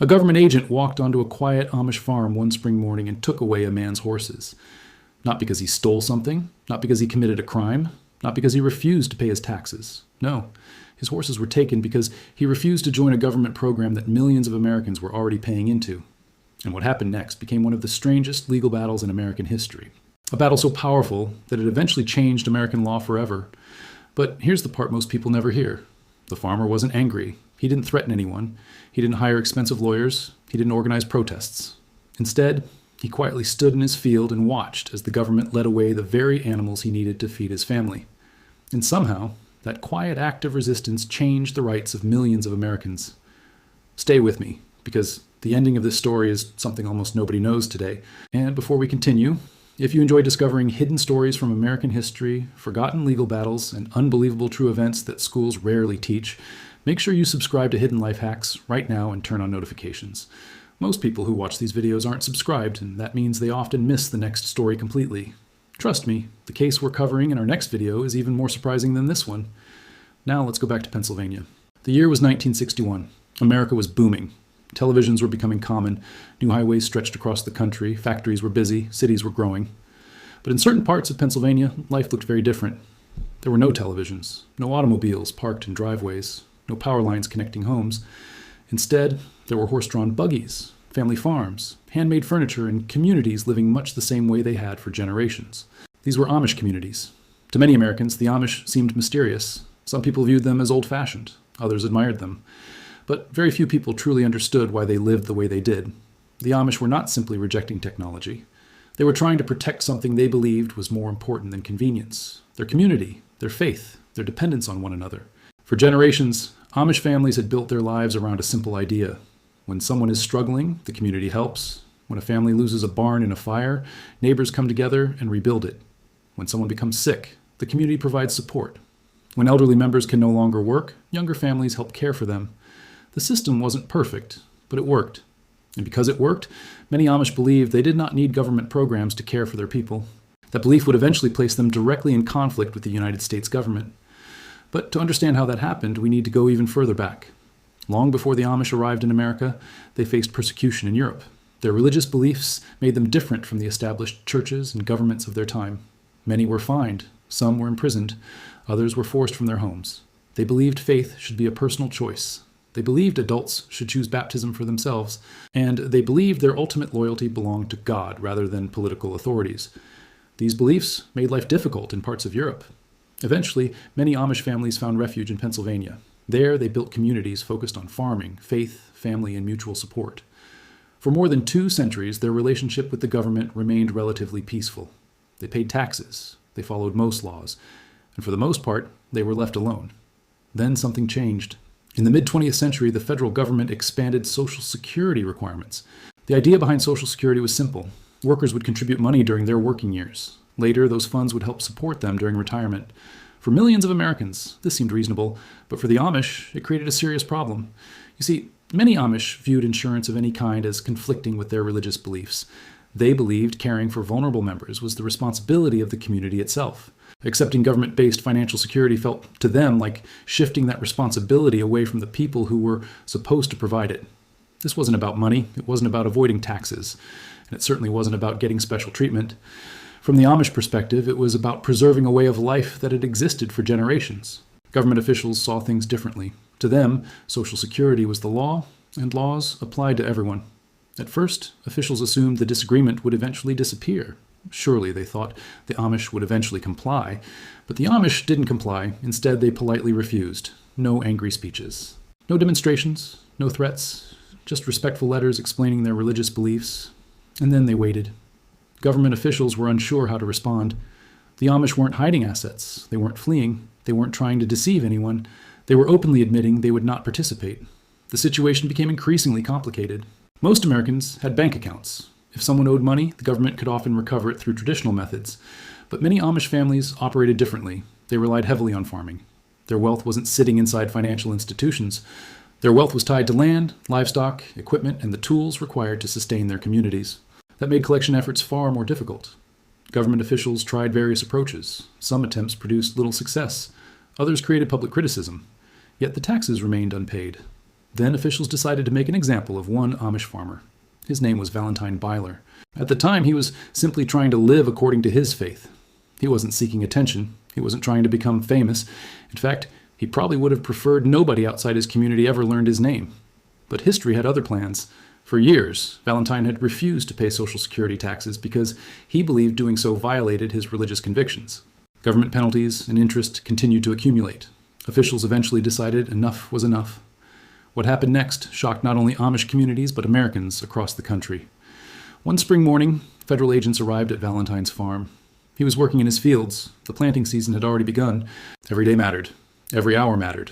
A government agent walked onto a quiet Amish farm one spring morning and took away a man's horses. Not because he stole something, not because he committed a crime, not because he refused to pay his taxes. No, his horses were taken because he refused to join a government program that millions of Americans were already paying into. And what happened next became one of the strangest legal battles in American history. A battle so powerful that it eventually changed American law forever. But here's the part most people never hear. The farmer wasn't angry. He didn't threaten anyone. He didn't hire expensive lawyers. He didn't organize protests. Instead, he quietly stood in his field and watched as the government led away the very animals he needed to feed his family. And somehow, that quiet act of resistance changed the rights of millions of Americans. Stay with me, because the ending of this story is something almost nobody knows today. And before we continue, if you enjoy discovering hidden stories from American history, forgotten legal battles, and unbelievable true events that schools rarely teach, make sure you subscribe to Hidden Life Hacks right now and turn on notifications. Most people who watch these videos aren't subscribed, and that means they often miss the next story completely. Trust me, the case we're covering in our next video is even more surprising than this one. Now let's go back to Pennsylvania. The year was 1961. America was booming. Televisions were becoming common. New highways stretched across the country. Factories were busy. Cities were growing. But in certain parts of Pennsylvania, life looked very different. There were no televisions, no automobiles parked in driveways, no power lines connecting homes. Instead, there were horse-drawn buggies, family farms, handmade furniture, and communities living much the same way they had for generations. These were Amish communities. To many Americans, the Amish seemed mysterious. Some people viewed them as old-fashioned. Others admired them. But very few people truly understood why they lived the way they did. The Amish were not simply rejecting technology. They were trying to protect something they believed was more important than convenience: their community, their faith, their dependence on one another. For generations, Amish families had built their lives around a simple idea. When someone is struggling, the community helps. When a family loses a barn in a fire, neighbors come together and rebuild it. When someone becomes sick, the community provides support. When elderly members can no longer work, younger families help care for them. The system wasn't perfect, but it worked. And because it worked, many Amish believed they did not need government programs to care for their people. That belief would eventually place them directly in conflict with the United States government. But to understand how that happened, we need to go even further back. Long before the Amish arrived in America, they faced persecution in Europe. Their religious beliefs made them different from the established churches and governments of their time. Many were fined, some were imprisoned, others were forced from their homes. They believed faith should be a personal choice. They believed adults should choose baptism for themselves, and they believed their ultimate loyalty belonged to God rather than political authorities. These beliefs made life difficult in parts of Europe. Eventually, many Amish families found refuge in Pennsylvania. There, they built communities focused on farming, faith, family, and mutual support. For more than 2 centuries, their relationship with the government remained relatively peaceful. They paid taxes, they followed most laws, and for the most part, they were left alone. Then something changed. In the mid-20th century, the federal government expanded Social Security requirements. The idea behind Social Security was simple. Workers would contribute money during their working years. Later, those funds would help support them during retirement. For millions of Americans, this seemed reasonable, but for the Amish, it created a serious problem. You see, many Amish viewed insurance of any kind as conflicting with their religious beliefs. They believed caring for vulnerable members was the responsibility of the community itself. Accepting government-based financial security felt to them like shifting that responsibility away from the people who were supposed to provide it. This wasn't about money, it wasn't about avoiding taxes, and it certainly wasn't about getting special treatment. From the Amish perspective, it was about preserving a way of life that had existed for generations. Government officials saw things differently. To them, Social Security was the law, and laws applied to everyone. At first, officials assumed the disagreement would eventually disappear. Surely, they thought, the Amish would eventually comply. But the Amish didn't comply. Instead, they politely refused. No angry speeches. No demonstrations. No threats. Just respectful letters explaining their religious beliefs. And then they waited. Government officials were unsure how to respond. The Amish weren't hiding assets. They weren't fleeing. They weren't trying to deceive anyone. They were openly admitting they would not participate. The situation became increasingly complicated. Most Americans had bank accounts. If someone owed money, the government could often recover it through traditional methods. But many Amish families operated differently. They relied heavily on farming. Their wealth wasn't sitting inside financial institutions. Their wealth was tied to land, livestock, equipment, and the tools required to sustain their communities. That made collection efforts far more difficult. Government officials tried various approaches. Some attempts produced little success. Others created public criticism. Yet the taxes remained unpaid. Then officials decided to make an example of one Amish farmer. His name was Valentine Byler. At the time, he was simply trying to live according to his faith. He wasn't seeking attention. He wasn't trying to become famous. In fact, he probably would have preferred nobody outside his community ever learned his name. But history had other plans. For years, Valentine had refused to pay Social Security taxes because he believed doing so violated his religious convictions. Government penalties and interest continued to accumulate. Officials eventually decided enough was enough. What happened next shocked not only Amish communities but Americans across the country. One spring morning, federal agents arrived at Valentine's farm. He was working in his fields. The planting season had already begun. Every day mattered. Every hour mattered.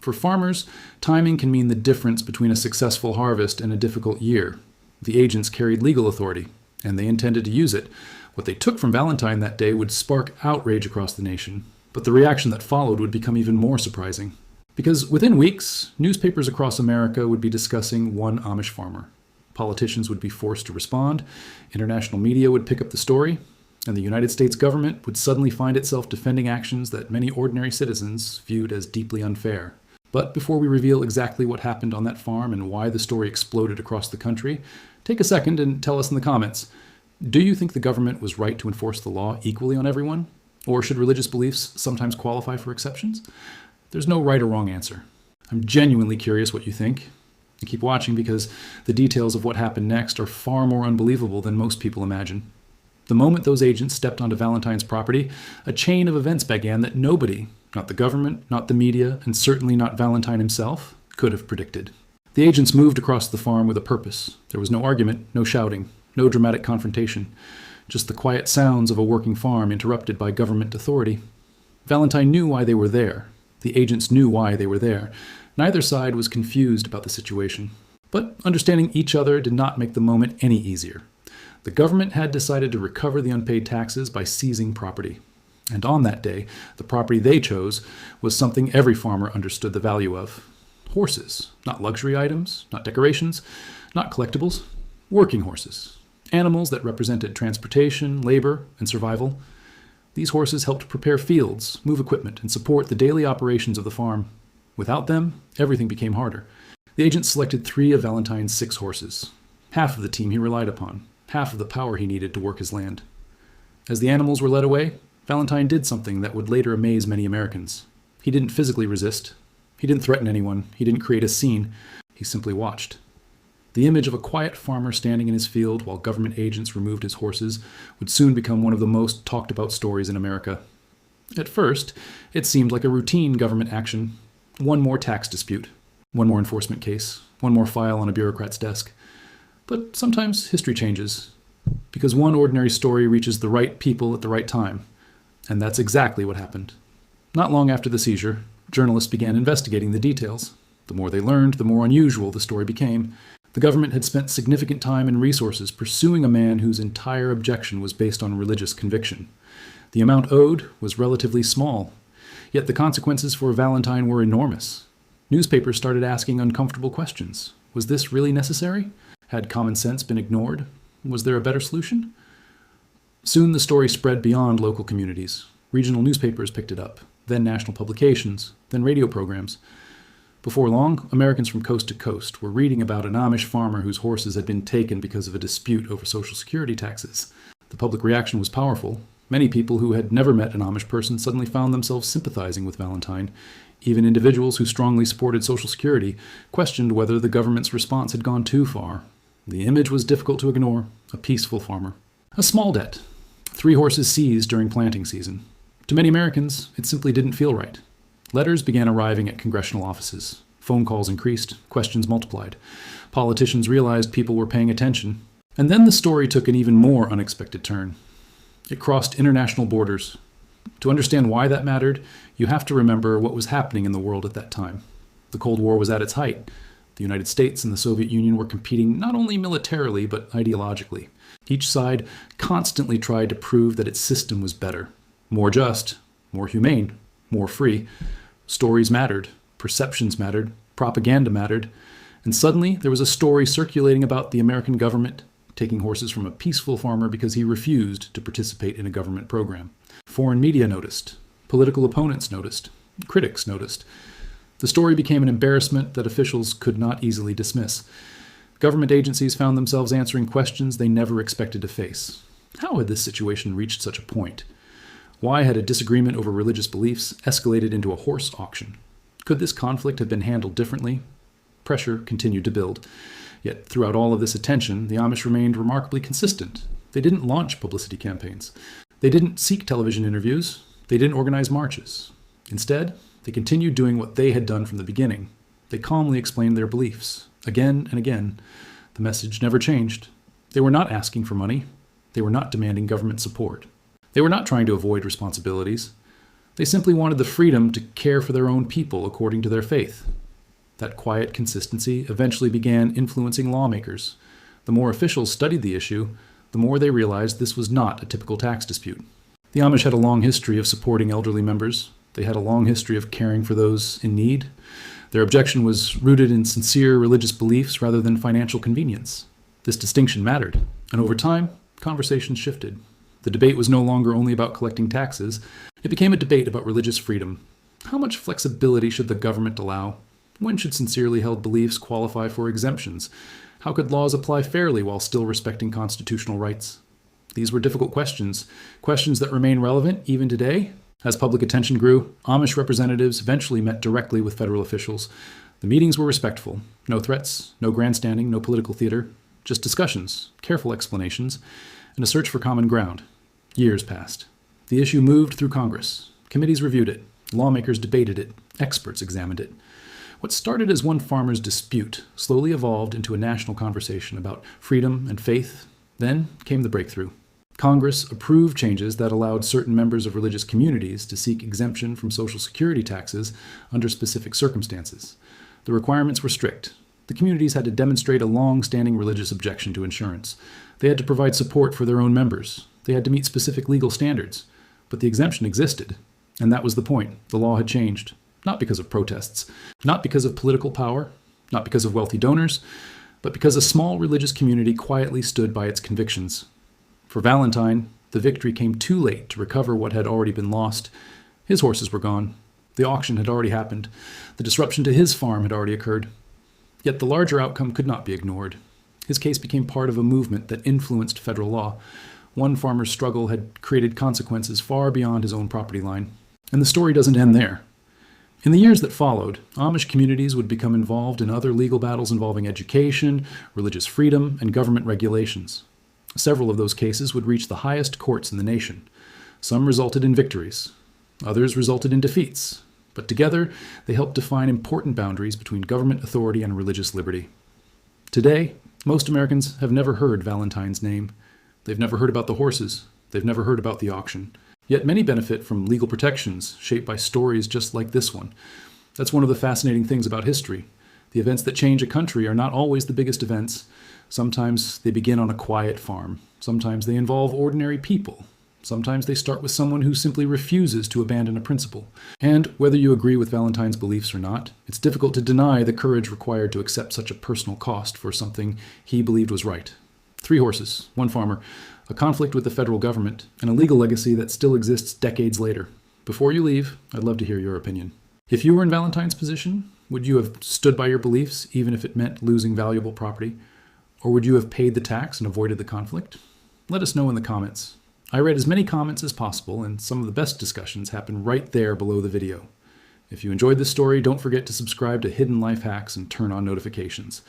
For farmers, timing can mean the difference between a successful harvest and a difficult year. The agents carried legal authority, and they intended to use it. What they took from Valentine that day would spark outrage across the nation, but the reaction that followed would become even more surprising. Because within weeks, newspapers across America would be discussing one Amish farmer. Politicians would be forced to respond, international media would pick up the story, and the United States government would suddenly find itself defending actions that many ordinary citizens viewed as deeply unfair. But before we reveal exactly what happened on that farm and why the story exploded across the country, take a second and tell us in the comments, do you think the government was right to enforce the law equally on everyone? Or should religious beliefs sometimes qualify for exceptions? There's no right or wrong answer. I'm genuinely curious what you think. And keep watching because the details of what happened next are far more unbelievable than most people imagine. The moment those agents stepped onto Valentine's property, a chain of events began that nobody, not the government, not the media, and certainly not Valentine himself, could have predicted. The agents moved across the farm with a purpose. There was no argument, no shouting, no dramatic confrontation, just the quiet sounds of a working farm interrupted by government authority. Valentine knew why they were there. The agents knew why they were there. Neither side was confused about the situation. But understanding each other did not make the moment any easier. The government had decided to recover the unpaid taxes by seizing property. And on that day, the property they chose was something every farmer understood the value of. Horses, not luxury items, not decorations, not collectibles, working horses. Animals that represented transportation, labor, and survival. These horses helped prepare fields, move equipment, and support the daily operations of the farm. Without them, everything became harder. The agent selected 3 of Valentine's 6 horses. Half of the team he relied upon, half of the power he needed to work his land. As the animals were led away, Valentine did something that would later amaze many Americans. He didn't physically resist. He didn't threaten anyone. He didn't create a scene. He simply watched. The image of a quiet farmer standing in his field while government agents removed his horses would soon become one of the most talked about stories in America. At first, it seemed like a routine government action. One more tax dispute, one more enforcement case, one more file on a bureaucrat's desk. But sometimes history changes, because one ordinary story reaches the right people at the right time. And that's exactly what happened. Not long after the seizure, journalists began investigating the details. The more they learned, the more unusual the story became. The government had spent significant time and resources pursuing a man whose entire objection was based on religious conviction. The amount owed was relatively small, yet the consequences for Valentine were enormous. Newspapers started asking uncomfortable questions. Was this really necessary? Had common sense been ignored? Was there a better solution? Soon the story spread beyond local communities. Regional newspapers picked it up, then national publications, then radio programs. Before long, Americans from coast to coast were reading about an Amish farmer whose horses had been taken because of a dispute over Social Security taxes. The public reaction was powerful. Many people who had never met an Amish person suddenly found themselves sympathizing with Valentine. Even individuals who strongly supported Social Security questioned whether the government's response had gone too far. The image was difficult to ignore: a peaceful farmer. A small debt. 3 horses seized during planting season. To many Americans, it simply didn't feel right. Letters began arriving at congressional offices. Phone calls increased, questions multiplied. Politicians realized people were paying attention. And then the story took an even more unexpected turn. It crossed international borders. To understand why that mattered, you have to remember what was happening in the world at that time. The Cold War was at its height. The United States and the Soviet Union were competing not only militarily, but ideologically. Each side constantly tried to prove that its system was better, more just, more humane, more free. Stories mattered, perceptions mattered, propaganda mattered, and suddenly there was a story circulating about the American government taking horses from a peaceful farmer because he refused to participate in a government program. Foreign media noticed, political opponents noticed, critics noticed. The story became an embarrassment that officials could not easily dismiss. Government agencies found themselves answering questions they never expected to face. How had this situation reached such a point? Why had a disagreement over religious beliefs escalated into a horse auction? Could this conflict have been handled differently? Pressure continued to build. Yet throughout all of this attention, the Amish remained remarkably consistent. They didn't launch publicity campaigns. They didn't seek television interviews. They didn't organize marches. Instead, they continued doing what they had done from the beginning. They calmly explained their beliefs. Again and again, the message never changed. They were not asking for money. They were not demanding government support. They were not trying to avoid responsibilities. They simply wanted the freedom to care for their own people according to their faith. That quiet consistency eventually began influencing lawmakers. The more officials studied the issue, the more they realized this was not a typical tax dispute. The Amish had a long history of supporting elderly members. They had a long history of caring for those in need. Their objection was rooted in sincere religious beliefs rather than financial convenience. This distinction mattered, and over time, conversations shifted. The debate was no longer only about collecting taxes. It became a debate about religious freedom. How much flexibility should the government allow? When should sincerely held beliefs qualify for exemptions? How could laws apply fairly while still respecting constitutional rights? These were difficult questions that remain relevant even today. As public attention grew, Amish representatives eventually met directly with federal officials. The meetings were respectful. No threats, no grandstanding, no political theater. Just discussions, careful explanations, and a search for common ground. Years passed. The issue moved through Congress. Committees reviewed it. Lawmakers debated it. Experts examined it. What started as one farmer's dispute slowly evolved into a national conversation about freedom and faith. Then came the breakthrough. Congress approved changes that allowed certain members of religious communities to seek exemption from Social Security taxes under specific circumstances. The requirements were strict. The communities had to demonstrate a long-standing religious objection to insurance. They had to provide support for their own members. They had to meet specific legal standards. But the exemption existed, and that was the point. The law had changed. Not because of protests, not because of political power, not because of wealthy donors, but because a small religious community quietly stood by its convictions. For Valentine, the victory came too late to recover what had already been lost. His horses were gone. The auction had already happened. The disruption to his farm had already occurred. Yet the larger outcome could not be ignored. His case became part of a movement that influenced federal law. One farmer's struggle had created consequences far beyond his own property line. And the story doesn't end there. In the years that followed, Amish communities would become involved in other legal battles involving education, religious freedom, and government regulations. Several of those cases would reach the highest courts in the nation. Some resulted in victories. Others resulted in defeats. But together, they helped define important boundaries between government authority and religious liberty. Today, most Americans have never heard Valentine's name. They've never heard about the horses. They've never heard about the auction. Yet many benefit from legal protections shaped by stories just like this one. That's one of the fascinating things about history. The events that change a country are not always the biggest events. Sometimes they begin on a quiet farm. Sometimes they involve ordinary people. Sometimes they start with someone who simply refuses to abandon a principle. And whether you agree with Valentine's beliefs or not, it's difficult to deny the courage required to accept such a personal cost for something he believed was right. 3 horses, 1 farmer, a conflict with the federal government, and a legal legacy that still exists decades later. Before you leave, I'd love to hear your opinion. If you were in Valentine's position, would you have stood by your beliefs even if it meant losing valuable property? Or would you have paid the tax and avoided the conflict? Let us know in the comments. I read as many comments as possible, and some of the best discussions happen right there below the video. If you enjoyed this story, don't forget to subscribe to Hidden Life Hacks and turn on notifications.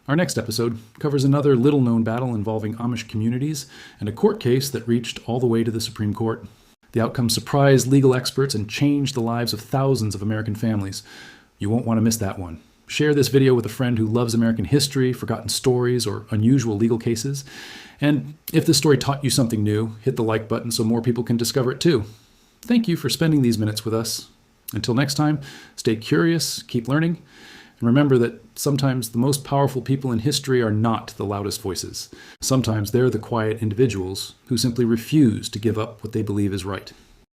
Our next episode covers another little-known battle involving Amish communities and a court case that reached all the way to the Supreme Court. The outcome surprised legal experts and changed the lives of thousands of American families. You won't want to miss that one. Share this video with a friend who loves American history, forgotten stories, or unusual legal cases. And if this story taught you something new, hit the like button so more people can discover it too. Thank you for spending these minutes with us. Until next time, stay curious, keep learning, and remember that sometimes the most powerful people in history are not the loudest voices. Sometimes they're the quiet individuals who simply refuse to give up what they believe is right.